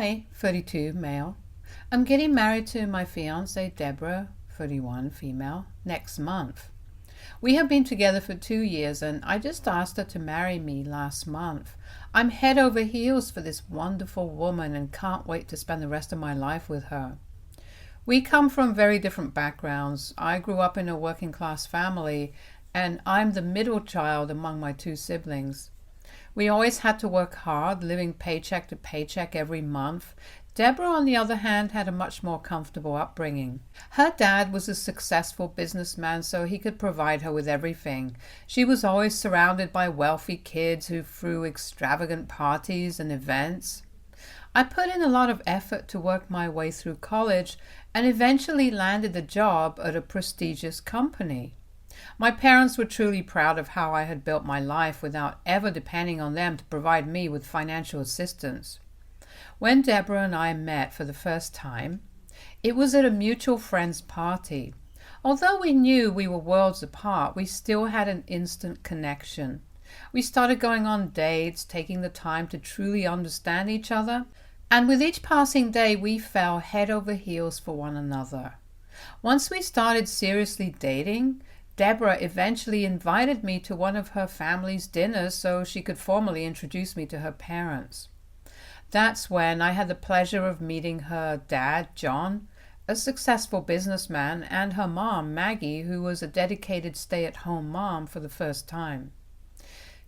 Hi, 32, male. I'm getting married to my fiancée, Deborah, 31, female, next month. We have been together for 2 years and I just asked her to marry me last month. I'm head over heels for this wonderful woman and can't wait to spend the rest of my life with her. We come from very different backgrounds. I grew up in a working class family and I'm the middle child among my two siblings. We always had to work hard, living paycheck to paycheck every month. Deborah, on the other hand, had a much more comfortable upbringing. Her dad was a successful businessman, so he could provide her with everything. She was always surrounded by wealthy kids who threw extravagant parties and events. I put in a lot of effort to work my way through college and eventually landed a job at a prestigious company. My parents were truly proud of how I had built my life without ever depending on them to provide me with financial assistance. When Deborah and I met for the first time, it was at a mutual friend's party. Although we knew we were worlds apart, we still had an instant connection. We started going on dates, taking the time to truly understand each other, and with each passing day we fell head over heels for one another. Once we started seriously dating, Deborah eventually invited me to one of her family's dinners so she could formally introduce me to her parents. That's when I had the pleasure of meeting her dad, John, a successful businessman, and her mom, Maggie, who was a dedicated stay-at-home mom for the first time.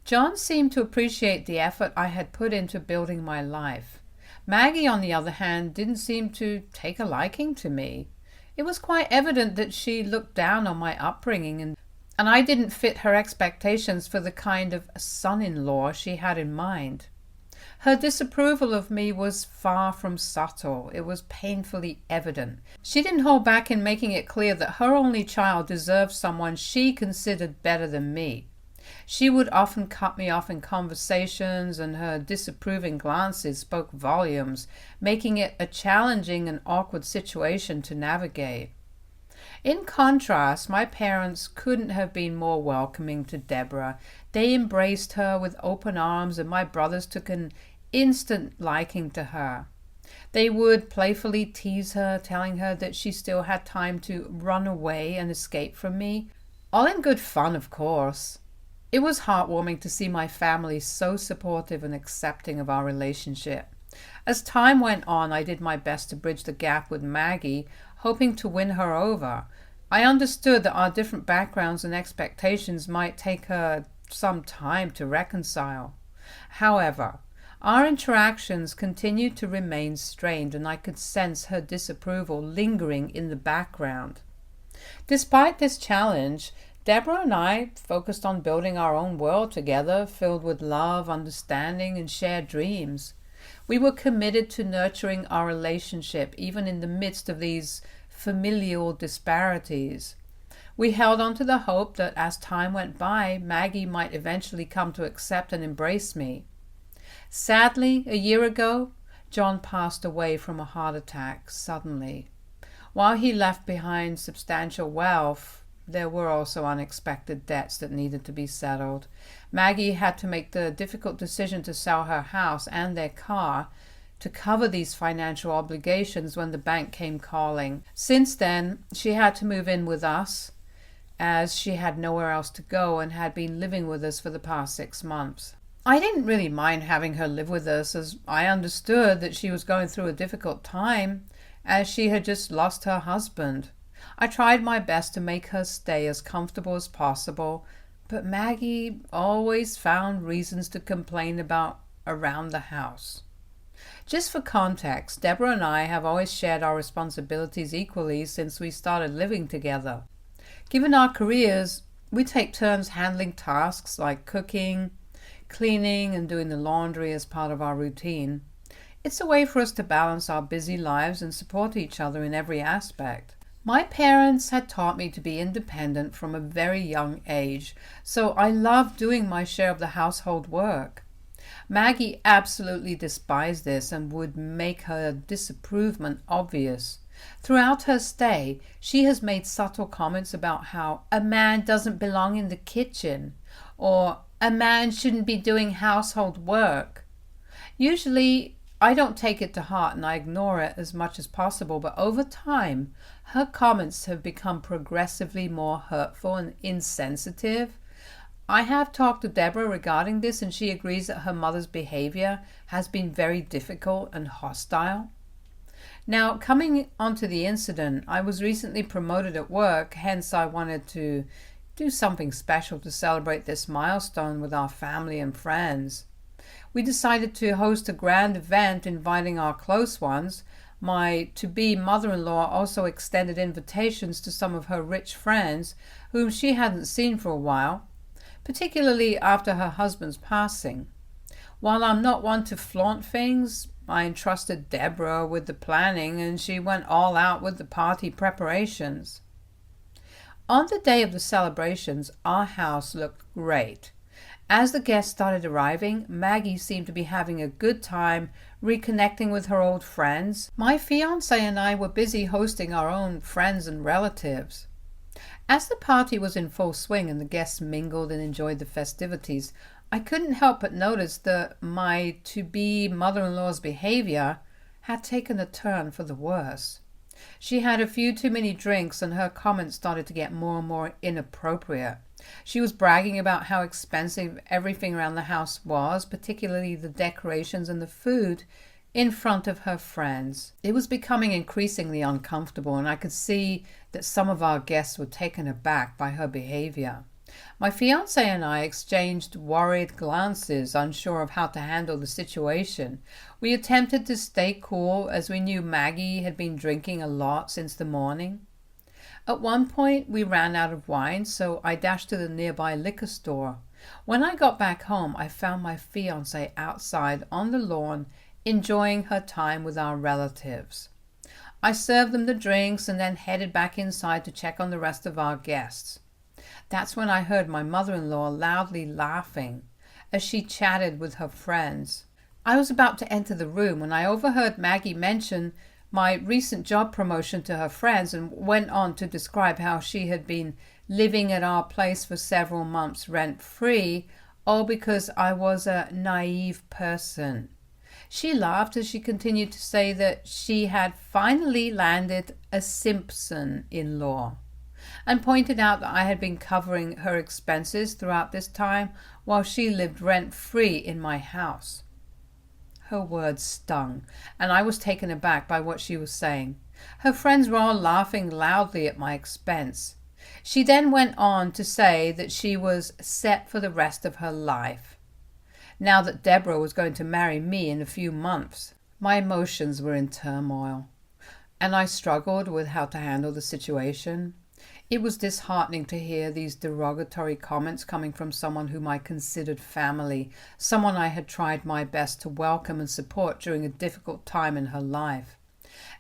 John seemed to appreciate the effort I had put into building my life. Maggie, on the other hand, didn't seem to take a liking to me. It was quite evident that she looked down on my upbringing and I didn't fit her expectations for the kind of son-in-law she had in mind. Her disapproval of me was far from subtle. It was painfully evident. She didn't hold back in making it clear that her only child deserved someone she considered better than me. She would often cut me off in conversations, and her disapproving glances spoke volumes, making it a challenging and awkward situation to navigate. In contrast, my parents couldn't have been more welcoming to Deborah. They embraced her with open arms, and my brothers took an instant liking to her. They would playfully tease her, telling her that she still had time to run away and escape from me. All in good fun, of course. It was heartwarming to see my family so supportive and accepting of our relationship. As time went on, I did my best to bridge the gap with Maggie, hoping to win her over. I understood that our different backgrounds and expectations might take her some time to reconcile. However, our interactions continued to remain strained, and I could sense her disapproval lingering in the background. Despite this challenge, Deborah and I focused on building our own world together, filled with love, understanding, and shared dreams. We were committed to nurturing our relationship, even in the midst of these familial disparities. We held on to the hope that as time went by, Maggie might eventually come to accept and embrace me. Sadly, a year ago, John passed away from a heart attack suddenly. While he left behind substantial wealth, there were also unexpected debts that needed to be settled. Maggie had to make the difficult decision to sell her house and their car to cover these financial obligations when the bank came calling. Since then, she had to move in with us, as she had nowhere else to go and had been living with us for the past 6 months. I didn't really mind having her live with us, as I understood that she was going through a difficult time, as she had just lost her husband. I tried my best to make her stay as comfortable as possible, but Maggie always found reasons to complain about around the house. Just for context, Deborah and I have always shared our responsibilities equally since we started living together. Given our careers, we take turns handling tasks like cooking, cleaning, and doing the laundry as part of our routine. It's a way for us to balance our busy lives and support each other in every aspect. My parents had taught me to be independent from a very young age, so I loved doing my share of the household work. Maggie absolutely despised this and would make her disapproval obvious. Throughout her stay, she has made subtle comments about how a man doesn't belong in the kitchen, or a man shouldn't be doing household work. Usually, I don't take it to heart and I ignore it as much as possible, but over time, her comments have become progressively more hurtful and insensitive. I have talked to Deborah regarding this, and she agrees that her mother's behavior has been very difficult and hostile. Now, coming onto the incident, I was recently promoted at work, hence I wanted to do something special to celebrate this milestone with our family and friends. We decided to host a grand event inviting our close ones. My to-be mother-in-law also extended invitations to some of her rich friends whom she hadn't seen for a while, particularly after her husband's passing. While I'm not one to flaunt things, I entrusted Deborah with the planning and she went all out with the party preparations. On the day of the celebrations, our house looked great. As the guests started arriving, Maggie seemed to be having a good time reconnecting with her old friends. My fiancé and I were busy hosting our own friends and relatives. As the party was in full swing and the guests mingled and enjoyed the festivities, I couldn't help but notice that my to-be mother-in-law's behavior had taken a turn for the worse. She had a few too many drinks and her comments started to get more and more inappropriate. She was bragging about how expensive everything around the house was, particularly the decorations and the food, in front of her friends. It was becoming increasingly uncomfortable, and I could see that some of our guests were taken aback by her behavior. My fiancé and I exchanged worried glances, unsure of how to handle the situation. We attempted to stay cool as we knew Maggie had been drinking a lot since the morning. At one point, we ran out of wine, so I dashed to the nearby liquor store. When I got back home, I found my fiancé outside on the lawn, enjoying her time with our relatives. I served them the drinks and then headed back inside to check on the rest of our guests. That's when I heard my mother-in-law loudly laughing as she chatted with her friends. I was about to enter the room when I overheard Maggie mention my recent job promotion to her friends and went on to describe how she had been living at our place for several months rent-free, all because I was a naive person. She laughed as she continued to say that she had finally landed a Simpson-in-law, and pointed out that I had been covering her expenses throughout this time while she lived rent-free in my house. Her words stung, and I was taken aback by what she was saying. Her friends were all laughing loudly at my expense. She then went on to say that she was set for the rest of her life, now that Deborah was going to marry me in a few months. My emotions were in turmoil, and I struggled with how to handle the situation. It was disheartening to hear these derogatory comments coming from someone whom I considered family, someone I had tried my best to welcome and support during a difficult time in her life.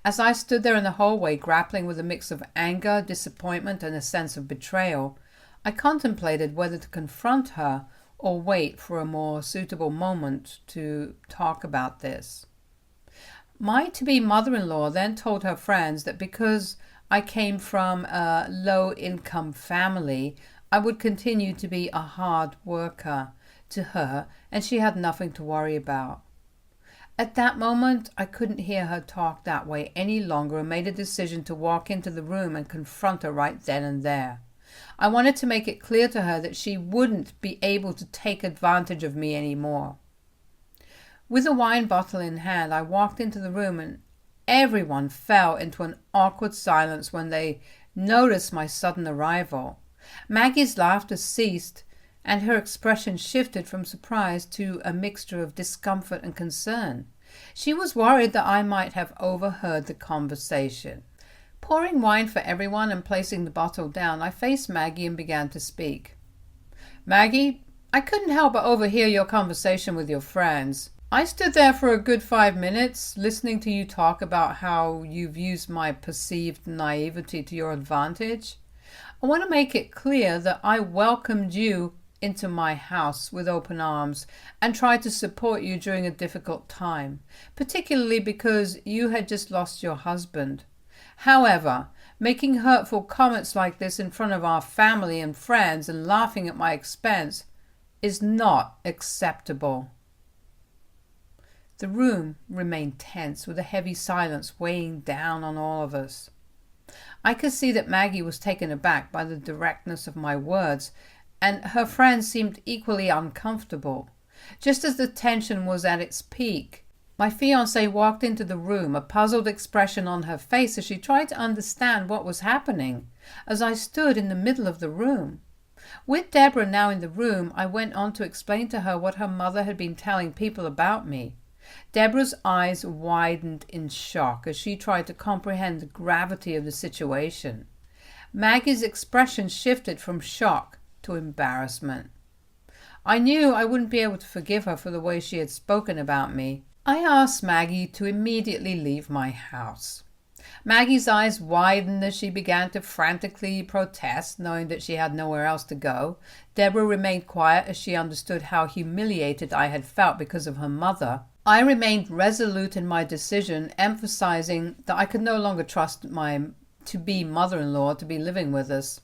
As I stood there in the hallway grappling with a mix of anger, disappointment, and a sense of betrayal, I contemplated whether to confront her or wait for a more suitable moment to talk about this. My to-be mother-in-law then told her friends that because I came from a low-income family, I would continue to be a hard worker to her, and she had nothing to worry about. At that moment, I couldn't hear her talk that way any longer and made a decision to walk into the room and confront her right then and there. I wanted to make it clear to her that she wouldn't be able to take advantage of me anymore. With a wine bottle in hand, I walked into the room and everyone fell into an awkward silence when they noticed my sudden arrival. Maggie's laughter ceased, and her expression shifted from surprise to a mixture of discomfort and concern. She was worried that I might have overheard the conversation. Pouring wine for everyone and placing the bottle down, I faced Maggie and began to speak. "Maggie, I couldn't help but overhear your conversation with your friends. I stood there for a good 5 minutes, listening to you talk about how you've used my perceived naivety to your advantage. I want to make it clear that I welcomed you into my house with open arms and tried to support you during a difficult time, particularly because you had just lost your husband. However, making hurtful comments like this in front of our family and friends and laughing at my expense is not acceptable." The room remained tense, with a heavy silence weighing down on all of us. I could see that Maggie was taken aback by the directness of my words, and her friend seemed equally uncomfortable. Just as the tension was at its peak, my fiancée walked into the room, a puzzled expression on her face as she tried to understand what was happening, as I stood in the middle of the room. With Deborah now in the room, I went on to explain to her what her mother had been telling people about me. Deborah's eyes widened in shock as she tried to comprehend the gravity of the situation. Maggie's expression shifted from shock to embarrassment. I knew I wouldn't be able to forgive her for the way she had spoken about me. I asked Maggie to immediately leave my house. Maggie's eyes widened as she began to frantically protest, knowing that she had nowhere else to go. Deborah remained quiet as she understood how humiliated I had felt because of her mother. I remained resolute in my decision, emphasizing that I could no longer trust my to-be mother-in-law to be living with us.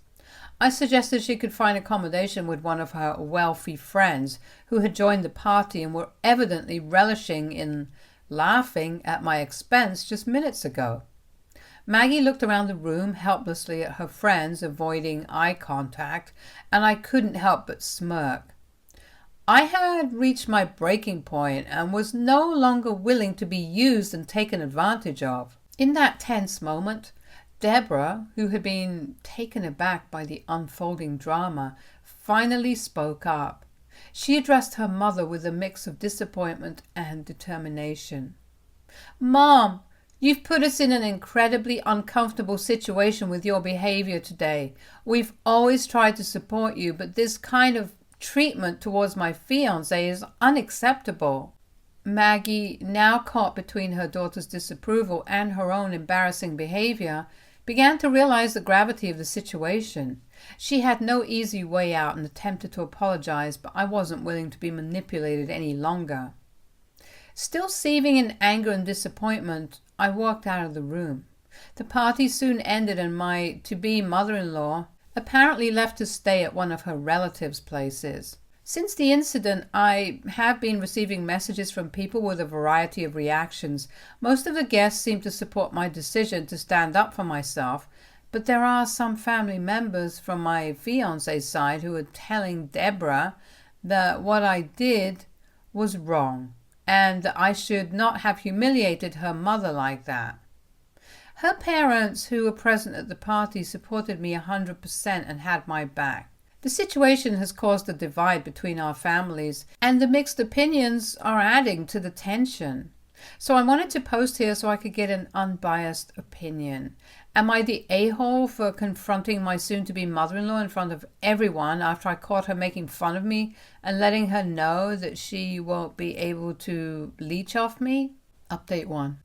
I suggested she could find accommodation with one of her wealthy friends who had joined the party and were evidently relishing in laughing at my expense just minutes ago. Maggie looked around the room helplessly at her friends, avoiding eye contact, and I couldn't help but smirk. I had reached my breaking point and was no longer willing to be used and taken advantage of. In that tense moment, Deborah, who had been taken aback by the unfolding drama, finally spoke up. She addressed her mother with a mix of disappointment and determination. "Mom, you've put us in an incredibly uncomfortable situation with your behavior today. We've always tried to support you, but this kind of treatment towards my fiancé is unacceptable." Maggie, now caught between her daughter's disapproval and her own embarrassing behavior, began to realize the gravity of the situation. She had no easy way out and attempted to apologize, but I wasn't willing to be manipulated any longer. Still seething in anger and disappointment, I walked out of the room. The party soon ended and my to-be mother-in-law apparently left to stay at one of her relatives' places. Since the incident, I have been receiving messages from people with a variety of reactions. Most of the guests seem to support my decision to stand up for myself, but there are some family members from my fiancé's side who are telling Deborah that what I did was wrong and that I should not have humiliated her mother like that. Her parents, who were present at the party, supported me 100% and had my back. The situation has caused a divide between our families, and the mixed opinions are adding to the tension. So I wanted to post here so I could get an unbiased opinion. Am I the a-hole for confronting my soon-to-be mother-in-law in front of everyone after I caught her making fun of me and letting her know that she won't be able to leech off me? Update 1.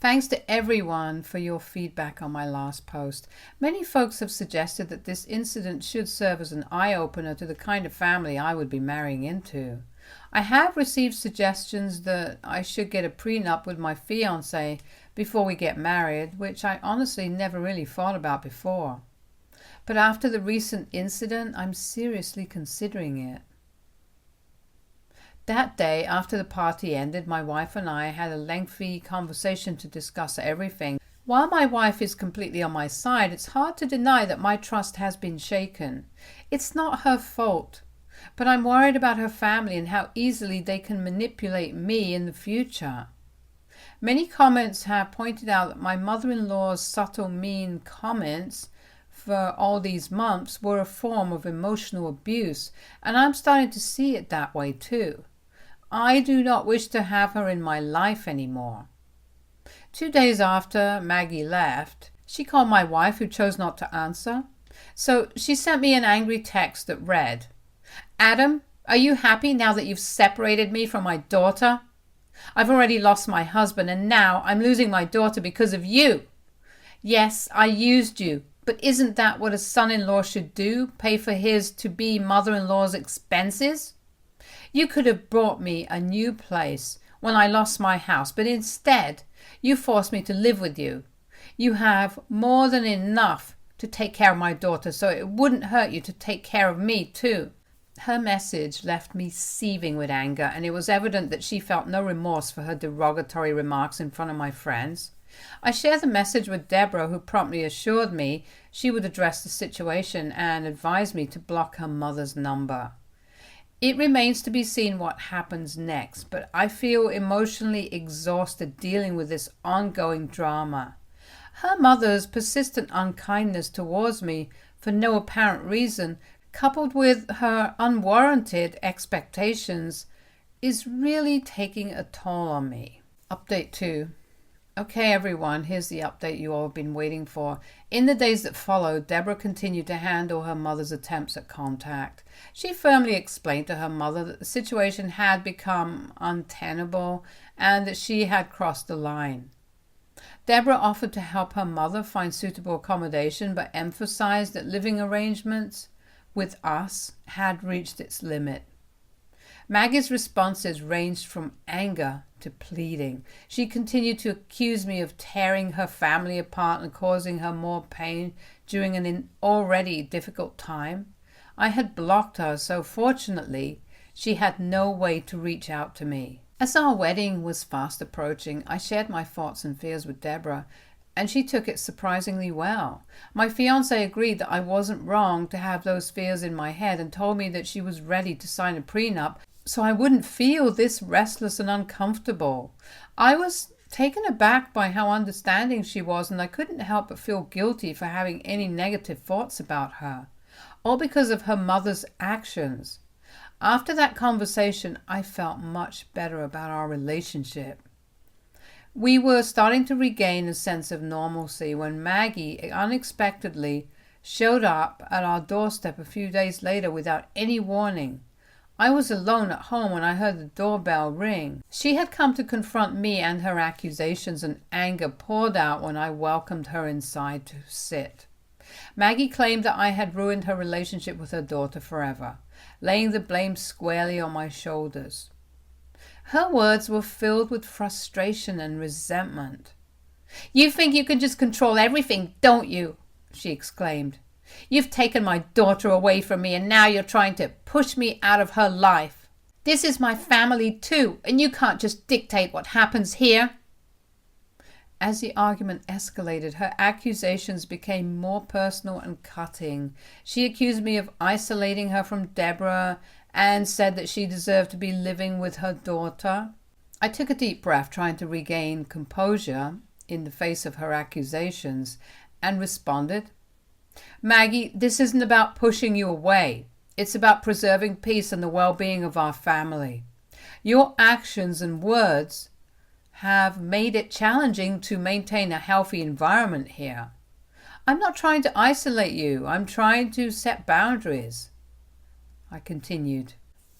Thanks to everyone for your feedback on my last post. Many folks have suggested that this incident should serve as an eye-opener to the kind of family I would be marrying into. I have received suggestions that I should get a prenup with my fiancé before we get married, which I honestly never really thought about before. But after the recent incident, I'm seriously considering it. That day, after the party ended, my wife and I had a lengthy conversation to discuss everything. While my wife is completely on my side, it's hard to deny that my trust has been shaken. It's not her fault, but I'm worried about her family and how easily they can manipulate me in the future. Many comments have pointed out that my mother-in-law's subtle mean comments for all these months were a form of emotional abuse, and I'm starting to see it that way too. I do not wish to have her in my life anymore. 2 days after Maggie left, she called my wife, who chose not to answer. So she sent me an angry text that read, "Adam, are you happy now that you've separated me from my daughter? I've already lost my husband and now I'm losing my daughter because of you. Yes, I used you, but isn't that what a son-in-law should do? Pay for his to-be mother-in-law's expenses? You could have bought me a new place when I lost my house, but instead you forced me to live with you. You have more than enough to take care of my daughter, so it wouldn't hurt you to take care of me too." Her message left me seething with anger, and it was evident that she felt no remorse for her derogatory remarks in front of my friends. I shared the message with Deborah, who promptly assured me she would address the situation and advised me to block her mother's number. It remains to be seen what happens next, but I feel emotionally exhausted dealing with this ongoing drama. Her mother's persistent unkindness towards me for no apparent reason, coupled with her unwarranted expectations, is really taking a toll on me. Update 2. Okay, everyone, here's the update you all have been waiting for. In the days that followed, Deborah continued to handle her mother's attempts at contact. She firmly explained to her mother that the situation had become untenable and that she had crossed the line. Deborah offered to help her mother find suitable accommodation, but emphasized that living arrangements with us had reached its limit. Maggie's responses ranged from anger to pleading. She continued to accuse me of tearing her family apart and causing her more pain during an already difficult time. I had blocked her, so fortunately, she had no way to reach out to me. As our wedding was fast approaching, I shared my thoughts and fears with Deborah, and she took it surprisingly well. My fiancé agreed that I wasn't wrong to have those fears in my head and told me that she was ready to sign a prenup so I wouldn't feel this restless and uncomfortable. I was taken aback by how understanding she was, and I couldn't help but feel guilty for having any negative thoughts about her, all because of her mother's actions. After that conversation, I felt much better about our relationship. We were starting to regain a sense of normalcy when Maggie unexpectedly showed up at our doorstep a few days later without any warning. I was alone at home when I heard the doorbell ring. She had come to confront me, and her accusations and anger poured out when I welcomed her inside to sit. Maggie claimed that I had ruined her relationship with her daughter forever, laying the blame squarely on my shoulders. Her words were filled with frustration and resentment. "You think you can just control everything, don't you?" she exclaimed. "You've taken my daughter away from me, and now you're trying to push me out of her life. This is my family too, and you can't just dictate what happens here." As the argument escalated, her accusations became more personal and cutting. She accused me of isolating her from Deborah and said that she deserved to be living with her daughter. I took a deep breath, trying to regain composure in the face of her accusations, and responded, "Maggie, this isn't about pushing you away. It's about preserving peace and the well-being of our family. Your actions and words have made it challenging to maintain a healthy environment here. I'm not trying to isolate you. I'm trying to set boundaries." I continued,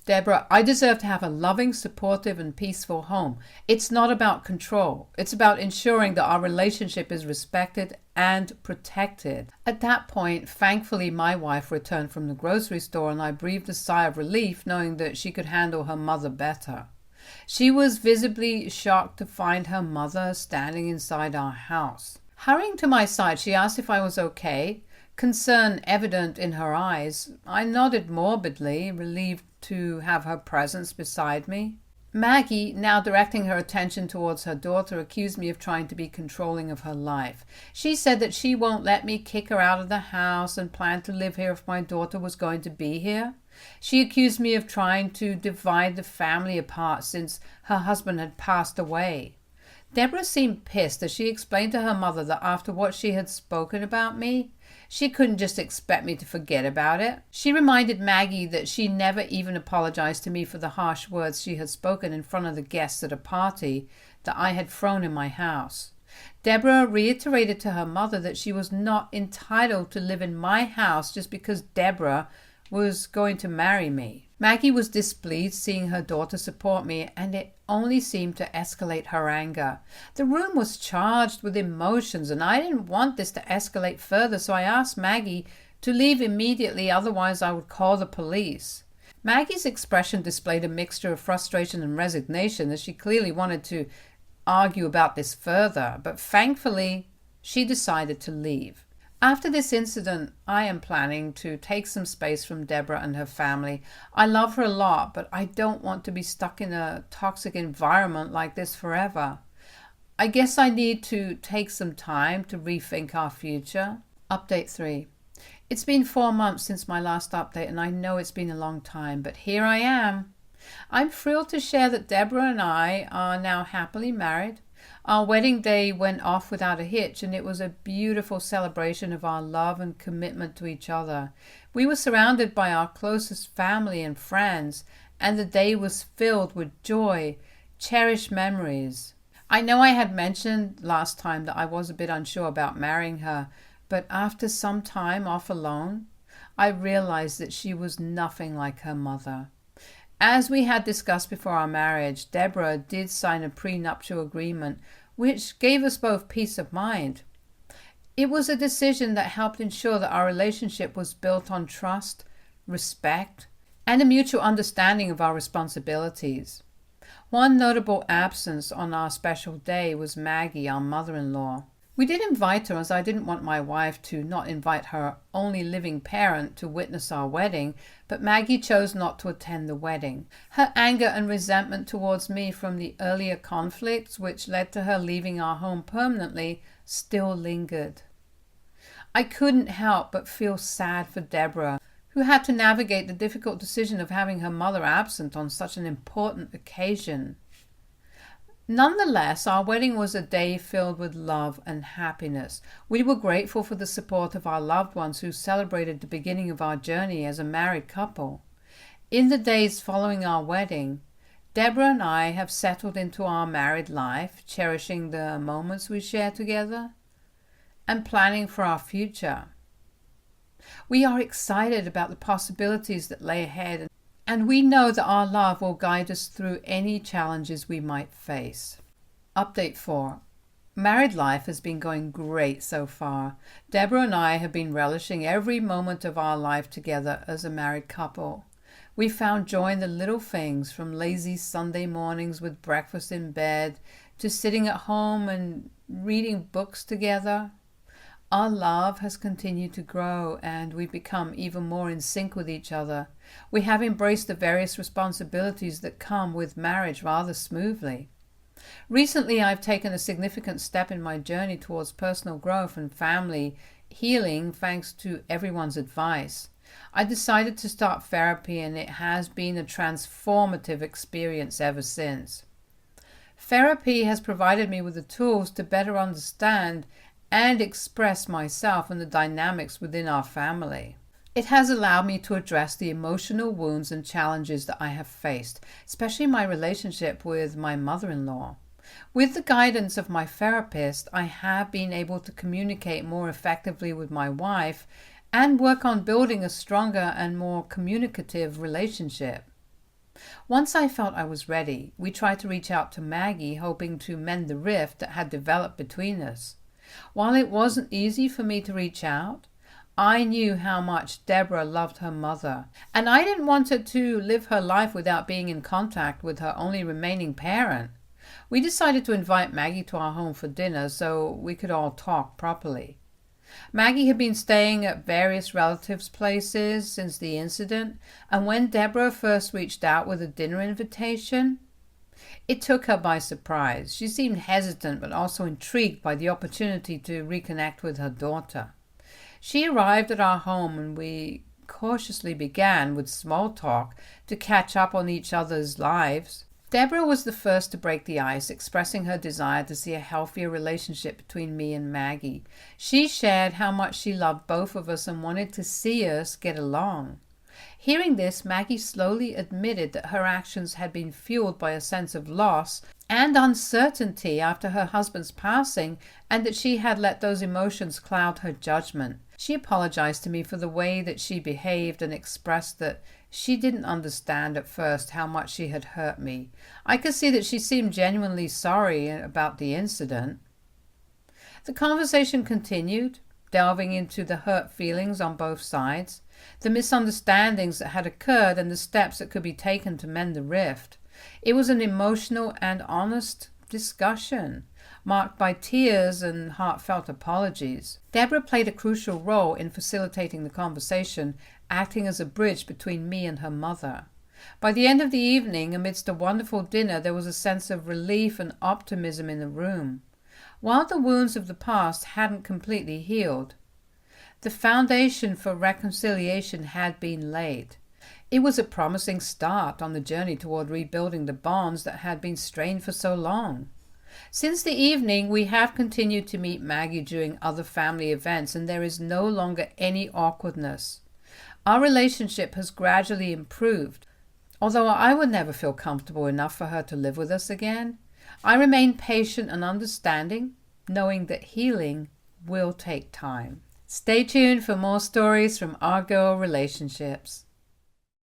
"Deborah, I deserve to have a loving, supportive, and peaceful home. It's not about control. It's about ensuring that our relationship is respected and protected." At that point, thankfully, my wife returned from the grocery store, and I breathed a sigh of relief knowing that she could handle her mother better. She was visibly shocked to find her mother standing inside our house. Hurrying to my side, she asked if I was okay, concern evident in her eyes. I nodded morbidly, relieved to have her presence beside me. Maggie, now directing her attention towards her daughter, accused me of trying to be controlling of her life. She said that she won't let me kick her out of the house and planned to live here if my daughter was going to be here. She accused me of trying to divide the family apart since her husband had passed away. Deborah seemed pissed as she explained to her mother that after what she had spoken about me, she couldn't just expect me to forget about it. She reminded Maggie that she never even apologized to me for the harsh words she had spoken in front of the guests at a party that I had thrown in my house. Deborah reiterated to her mother that she was not entitled to live in my house just because Deborah was going to marry me. Maggie was displeased seeing her daughter support me, and it only seemed to escalate her anger. The room was charged with emotions, and I didn't want this to escalate further, so I asked Maggie to leave immediately, otherwise I would call the police. Maggie's expression displayed a mixture of frustration and resignation, as she clearly wanted to argue about this further, but thankfully she decided to leave. After this incident, I am planning to take some space from Deborah and her family. I love her a lot, but I don't want to be stuck in a toxic environment like this forever. I guess I need to take some time to rethink our future. Update 3. It's been 4 months since my last update, and I know it's been a long time, but here I am. I'm thrilled to share that Deborah and I are now happily married. Our wedding day went off without a hitch, and it was a beautiful celebration of our love and commitment to each other. We were surrounded by our closest family and friends, and the day was filled with joy, cherished memories. I know I had mentioned last time that I was a bit unsure about marrying her, but after some time off alone, I realized that she was nothing like her mother. As we had discussed before our marriage, Deborah did sign a prenuptial agreement, which gave us both peace of mind. It was a decision that helped ensure that our relationship was built on trust, respect, and a mutual understanding of our responsibilities. One notable absence on our special day was Maggie, our mother-in-law. We did invite her, as I didn't want my wife to not invite her only living parent to witness our wedding, but Maggie chose not to attend the wedding. Her anger and resentment towards me from the earlier conflicts, which led to her leaving our home permanently, still lingered. I couldn't help but feel sad for Deborah, who had to navigate the difficult decision of having her mother absent on such an important occasion. Nonetheless, our wedding was a day filled with love and happiness. We were grateful for the support of our loved ones who celebrated the beginning of our journey as a married couple. In the days following our wedding, Deborah and I have settled into our married life, cherishing the moments we share together and planning for our future. We are excited about the possibilities that lay ahead, and we know that our love will guide us through any challenges we might face. Update 4. Married life has been going great so far. Deborah and I have been relishing every moment of our life together as a married couple. We found joy in the little things, from lazy Sunday mornings with breakfast in bed to sitting at home and reading books together. Our love has continued to grow, and we've become even more in sync with each other. We have embraced the various responsibilities that come with marriage rather smoothly. Recently, I've taken a significant step in my journey towards personal growth and family healing thanks to everyone's advice. I decided to start therapy, and it has been a transformative experience ever since. Therapy has provided me with the tools to better understand and express myself and the dynamics within our family. It has allowed me to address the emotional wounds and challenges that I have faced, especially my relationship with my mother-in-law. With the guidance of my therapist, I have been able to communicate more effectively with my wife and work on building a stronger and more communicative relationship. Once I felt I was ready, we tried to reach out to Maggie, hoping to mend the rift that had developed between us. While it wasn't easy for me to reach out, I knew how much Deborah loved her mother, and I didn't want her to live her life without being in contact with her only remaining parent. We decided to invite Maggie to our home for dinner so we could all talk properly. Maggie had been staying at various relatives' places since the incident, and when Deborah first reached out with a dinner invitation, it took her by surprise. She seemed hesitant but also intrigued by the opportunity to reconnect with her daughter. She arrived at our home, and we cautiously began with small talk to catch up on each other's lives. Deborah was the first to break the ice, expressing her desire to see a healthier relationship between me and Maggie. She shared how much she loved both of us and wanted to see us get along. Hearing this, Maggie slowly admitted that her actions had been fueled by a sense of loss and uncertainty after her husband's passing, and that she had let those emotions cloud her judgment. She apologized to me for the way that she behaved and expressed that she didn't understand at first how much she had hurt me. I could see that she seemed genuinely sorry about the incident. The conversation continued, delving into the hurt feelings on both sides, the misunderstandings that had occurred, and the steps that could be taken to mend the rift. It was an emotional and honest discussion. marked by tears and heartfelt apologies. Deborah played a crucial role in facilitating the conversation, acting as a bridge between me and her mother. By the end of the evening, amidst a wonderful dinner, there was a sense of relief and optimism in the room. While the wounds of the past hadn't completely healed, the foundation for reconciliation had been laid. It was a promising start on the journey toward rebuilding the bonds that had been strained for so long. Since the evening, we have continued to meet Maggie during other family events, and there is no longer any awkwardness. Our relationship has gradually improved. Although I would never feel comfortable enough for her to live with us again, I remain patient and understanding, knowing that healing will take time. Stay tuned for more stories from our girl relationships.